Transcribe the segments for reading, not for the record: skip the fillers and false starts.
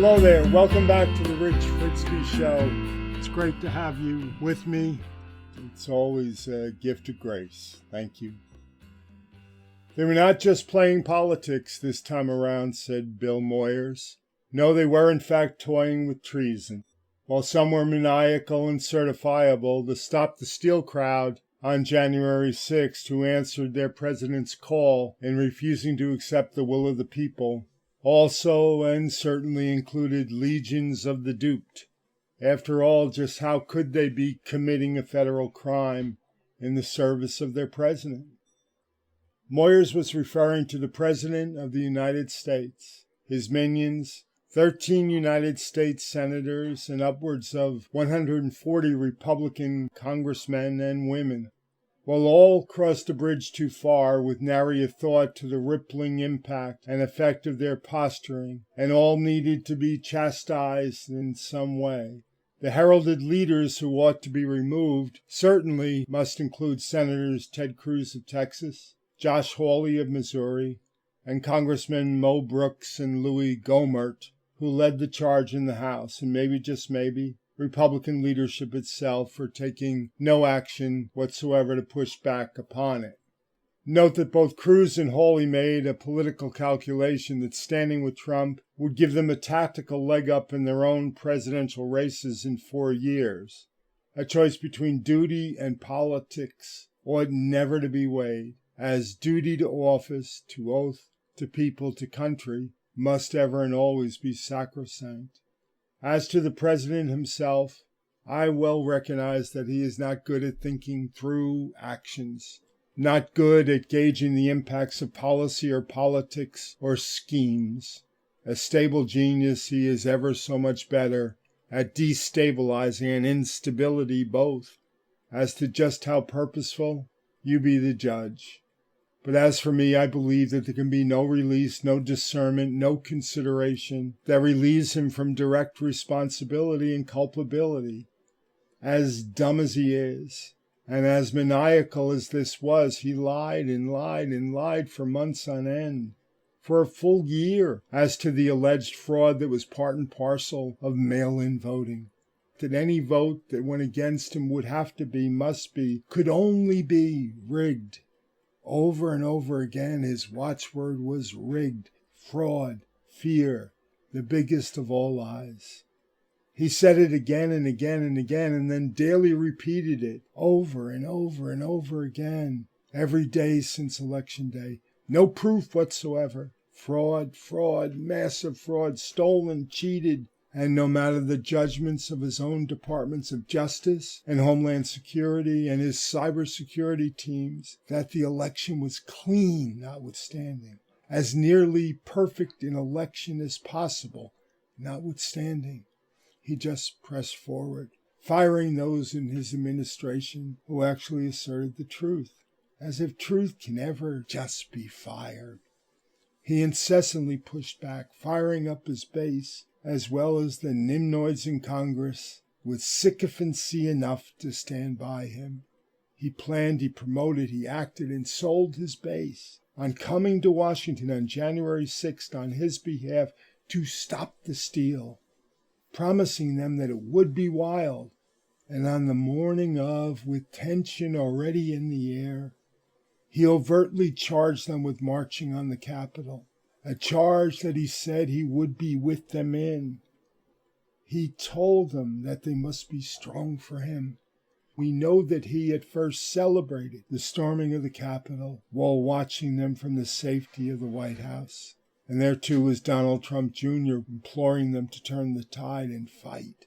Hello there. Welcome back to the Rich Fritzky Show. It's great to have you with me. It's always a gift of grace. Thank you. They were not just playing politics this time around, said Bill Moyers. No, they were in fact toying with treason. While some were maniacal and certifiable, the Stop the Steal crowd on January 6th, who answered their president's call in refusing to accept the will of the people, also and certainly included legions of the duped. After all, just how could they be committing a federal crime in the service of their president? Moyers was referring to the President of the United States, his minions, 13 United States senators, and upwards of 140 Republican congressmen and women. While all crossed a bridge too far with nary a thought to the rippling impact and effect of their posturing, and all needed to be chastised in some way. The heralded leaders who ought to be removed certainly must include Senators Ted Cruz of Texas, Josh Hawley of Missouri, and Congressmen Mo Brooks and Louis Gohmert, who led the charge in the House, and maybe, just maybe, Republican leadership itself for taking no action whatsoever to push back upon it. Note that both Cruz and Hawley made a political calculation that standing with Trump would give them a tactical leg up in their own presidential races in 4 years. A choice between duty and politics ought never to be weighed, as duty to office, to oath, to people, to country, must ever and always be sacrosanct. As to the president himself, I well recognize that he is not good at thinking through actions, not good at gauging the impacts of policy or politics or schemes. A stable genius, he is ever so much better at destabilizing and instability both. As to just how purposeful, you be the judge. But as for me, I believe that there can be no release, no discernment, no consideration that relieves him from direct responsibility and culpability. As dumb as he is, and as maniacal as this was, he lied and lied and lied for months on end, for a full year, as to the alleged fraud that was part and parcel of mail-in voting. That any vote that went against him would have to be, must be, could only be rigged. Over and over again, his watchword was rigged, fraud, fear, the biggest of all lies. He said it again and again and again, and then daily repeated it over and over and over again, every day since Election Day. No proof whatsoever. Fraud, fraud, massive fraud, stolen, cheated. And no matter the judgments of his own departments of justice and Homeland Security and his cybersecurity teams, that the election was clean notwithstanding, as nearly perfect an election as possible notwithstanding, he just pressed forward, firing those in his administration who actually asserted the truth, as if truth can ever just be fired. He incessantly pushed back, firing up his base, as well as the nimnoids in Congress, with sycophancy enough to stand by him. He planned, he promoted, he acted, and sold his base on coming to Washington on January 6th on his behalf to stop the steal, promising them that it would be wild, and on the morning of, with tension already in the air, he overtly charged them with marching on the Capitol. A charge that he said he would be with them in. He told them that they must be strong for him. We know that he at first celebrated the storming of the Capitol while watching them from the safety of the White House. And there too was Donald Trump Jr. imploring them to turn the tide and fight.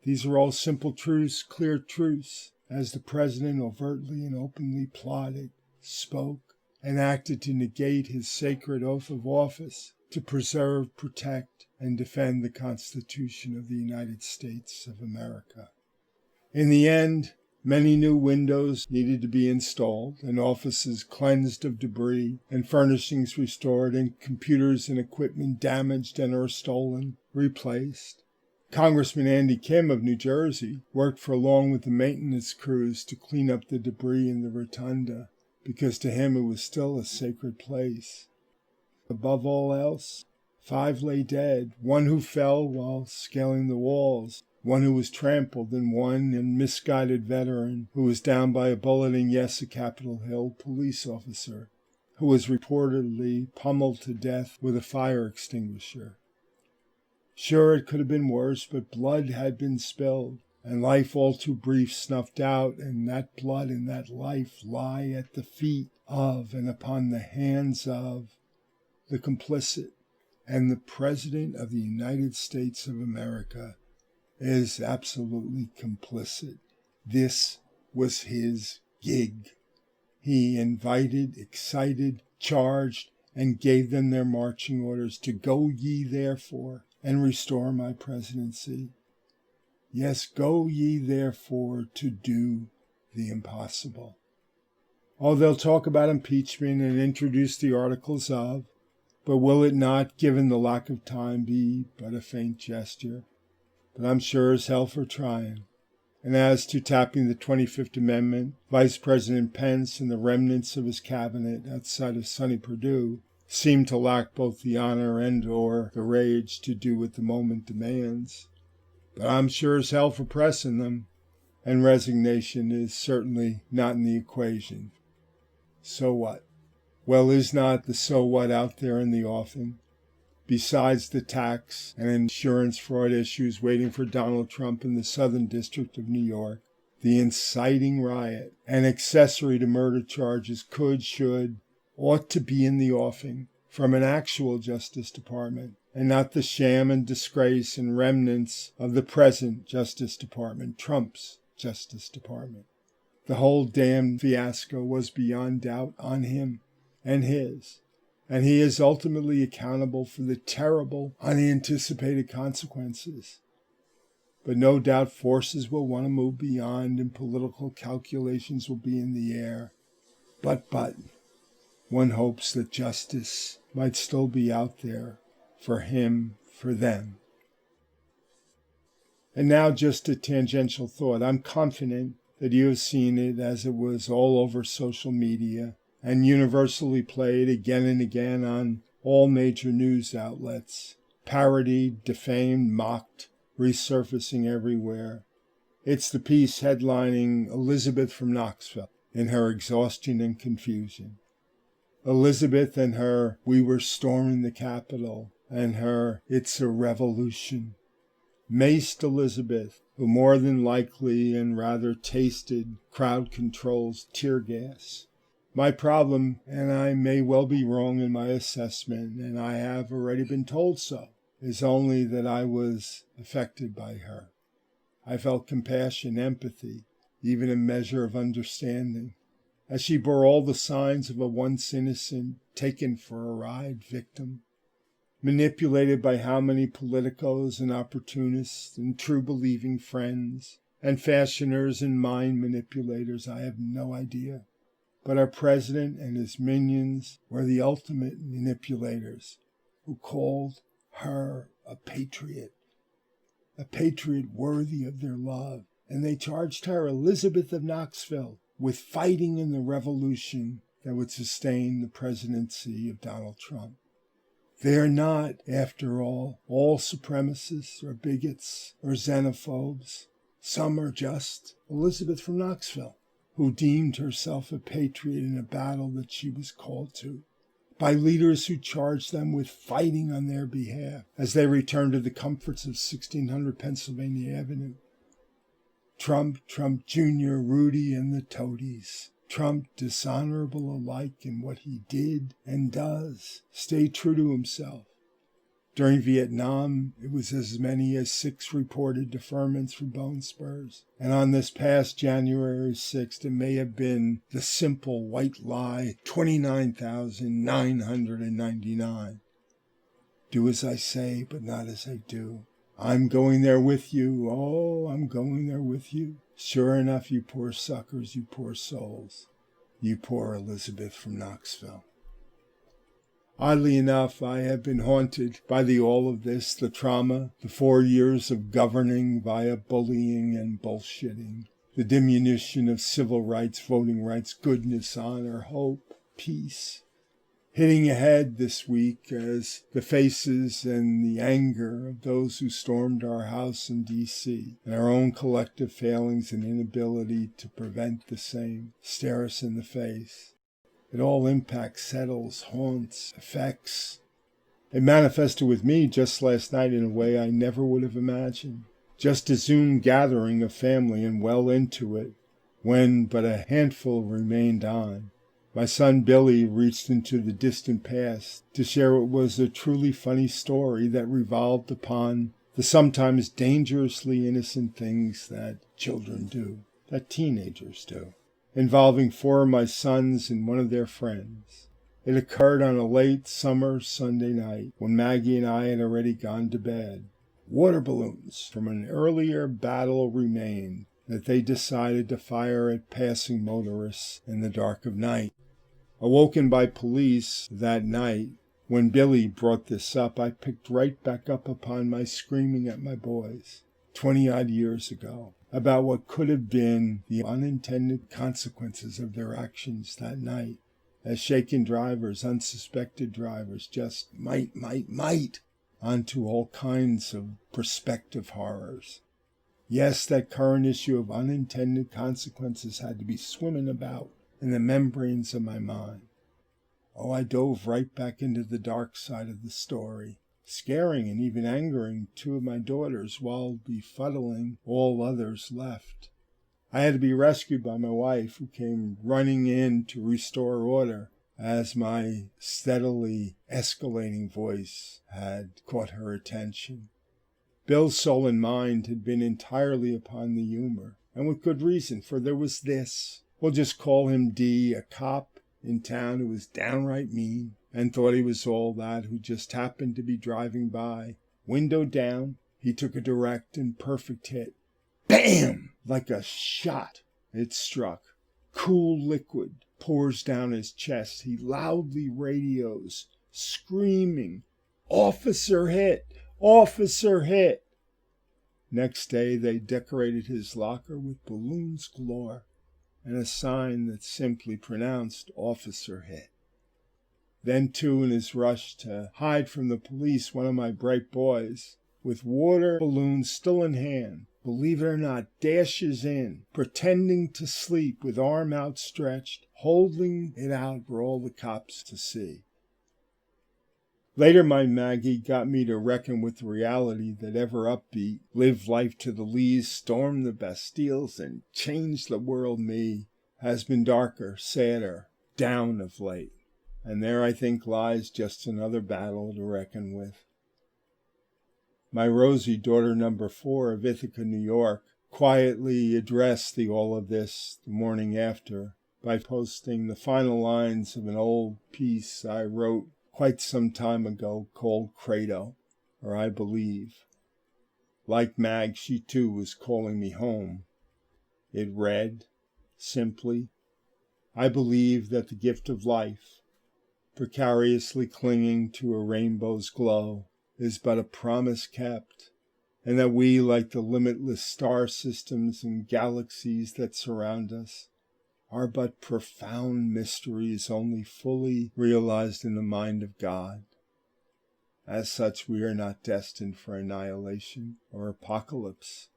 These are all simple truths, clear truths, as the president overtly and openly plotted, spoke, and acted to negate his sacred oath of office, to preserve, protect, and defend the Constitution of the United States of America. In the end, many new windows needed to be installed, and offices cleansed of debris, and furnishings restored, and computers and equipment damaged and or stolen replaced. Congressman Andy Kim of New Jersey worked for long with the maintenance crews to clean up the debris in the rotunda, because to him it was still a sacred place. Above all else, 5 lay dead, 1 who fell while scaling the walls, 1 who was trampled, and 1 misguided veteran who was down by a bullet, and yes, a Capitol Hill police officer who was reportedly pummeled to death with a fire extinguisher. Sure, it could have been worse, but blood had been spilled, and life all too brief snuffed out, and that blood and that life lie at the feet of and upon the hands of the complicit. And the President of the United States of America is absolutely complicit. This was his gig. He invited, excited, charged, and gave them their marching orders to go ye therefore and restore my presidency. Yes, go ye therefore to do the impossible. Oh, they'll talk about impeachment and introduce the articles of, but will it not, given the lack of time, be but a faint gesture? But I'm sure as hell for trying. And as to tapping the 25th Amendment, Vice President Pence and the remnants of his cabinet outside of sunny Purdue seem to lack both the honor and or the rage to do what the moment demands. But I'm sure as hell for pressing them, and resignation is certainly not in the equation. So what? Well, is not the so what out there in the offing? Besides the tax and insurance fraud issues waiting for Donald Trump in the Southern District of New York, the inciting riot and accessory to murder charges could, should, ought to be in the offing from an actual Justice Department, and not the sham and disgrace and remnants of the present Justice Department, Trump's Justice Department. The whole damned fiasco was beyond doubt on him and his, and he is ultimately accountable for the terrible, unanticipated consequences. But no doubt forces will want to move beyond, and political calculations will be in the air. But, one hopes that justice might still be out there for him, for them. And now just a tangential thought. I'm confident that you have seen it as it was all over social media and universally played again and again on all major news outlets, parodied, defamed, mocked, resurfacing everywhere. It's the piece headlining Elizabeth from Knoxville in her exhaustion and confusion. Elizabeth and her "We were storming the Capitol" and her "It's a revolution." Maced Elizabeth, who more than likely and rather tasted crowd control's tear gas. My problem, and I may well be wrong in my assessment, and I have already been told so, is only that I was affected by her. I felt compassion, empathy, even a measure of understanding, as she bore all the signs of a once innocent, taken for a ride victim, manipulated by how many politicos and opportunists and true-believing friends and fashioners and mind manipulators, I have no idea. But our president and his minions were the ultimate manipulators, who called her a patriot worthy of their love, and they charged her, Elizabeth of Knoxville, with fighting in the revolution that would sustain the presidency of Donald Trump. They are not, after all supremacists or bigots or xenophobes. Some are just Elizabeth from Knoxville, who deemed herself a patriot in a battle that she was called to, by leaders who charged them with fighting on their behalf as they returned to the comforts of 1600 Pennsylvania Avenue. Trump Jr., Rudy, and the toadies. Trump, dishonorable alike in what he did and does, stayed true to himself. During Vietnam, it was as many as 6 reported deferments for bone spurs. And on this past January 6th, it may have been the simple white lie, 29,999. Do as I say, but not as I do. I'm going there with you. Oh, I'm going there with you. Sure enough, you poor suckers, you poor souls. You poor Elizabeth from Knoxville. Oddly enough, I have been haunted by the all of this, the trauma, the 4 years of governing via bullying and bullshitting, the diminution of civil rights, voting rights, goodness, honor, hope, peace. hitting ahead this week as the faces and the anger of those who stormed our house in D.C. and our own collective failings and inability to prevent the same stare us in the face. It all impacts, settles, haunts, affects. It manifested with me just last night in a way I never would have imagined. Just a Zoom gathering of family and well into it, when but a handful remained on. My son Billy reached into the distant past to share what was a truly funny story that revolved upon the sometimes dangerously innocent things that children do, that teenagers do, involving 4 of my sons and one of their friends. It occurred on a late summer Sunday night when Maggie and I had already gone to bed. Water balloons from an earlier battle remained that they decided to fire at passing motorists in the dark of night. Awoken by police that night, when Billy brought this up, I picked right back up upon my screaming at my boys 20-odd years ago about what could have been the unintended consequences of their actions that night, as shaken drivers, unsuspected drivers, just might onto all kinds of prospective horrors. Yes, that current issue of unintended consequences had to be swimming about in the membranes of my mind. Oh, I dove right back into the dark side of the story, scaring and even angering 2 of my daughters while befuddling all others left. I had to be rescued by my wife, who came running in to restore order as my steadily escalating voice had caught her attention. Bill's soul and mind had been entirely upon the humor, and with good reason, for there was this. We'll just call him D, a cop in town who was downright mean and thought he was all that, who just happened to be driving by. Window down, he took a direct and perfect hit. Bam! Like a shot, it struck. Cool liquid pours down his chest. He loudly radios, screaming, "Officer hit! Officer hit!" Next day, they decorated his locker with balloons galore and a sign that simply pronounced "Officer hit." Then, too, in his rush to hide from the police, one of my bright boys, with water balloons still in hand, believe it or not, dashes in, pretending to sleep with arm outstretched, holding it out for all the cops to see. Later, my Maggie got me to reckon with the reality that ever upbeat, live life to the lees, storm the Bastilles, and change the world me has been darker, sadder, down of late. And there, I think, lies just another battle to reckon with. My Rosie, daughter number 4 of Ithaca, New York, quietly addressed the all of this the morning after by posting the final lines of an old piece I wrote quite some time ago called Credo, or I Believe. Like Mag, she too was calling me home. It read, simply, I believe that the gift of life, precariously clinging to a rainbow's glow, is but a promise kept, and that we, like the limitless star systems and galaxies that surround us, are but profound mysteries only fully realized in the mind of God. As such, we are not destined for annihilation or apocalypse.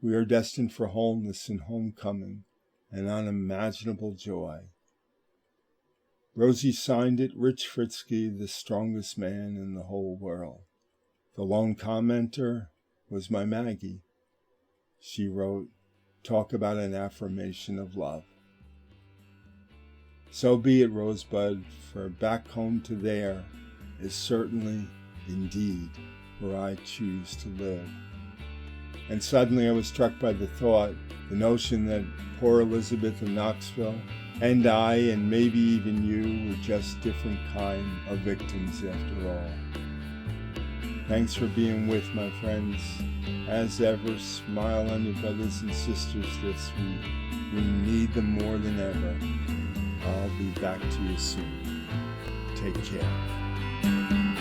We are destined for wholeness and homecoming and unimaginable joy. Rosie signed it, Rich Fritzky, the strongest man in the whole world. The lone commenter was my Maggie. She wrote, talk about an affirmation of love. So be it, Rosebud, for back home to there is certainly, indeed, where I choose to live. And suddenly I was struck by the thought, the notion that poor Elizabeth of Knoxville and I, and maybe even you, were just different kind of victims after all. Thanks for being with, my friends. As ever, smile on your brothers and sisters this week. We need them more than ever. I'll be back to you soon. Take care.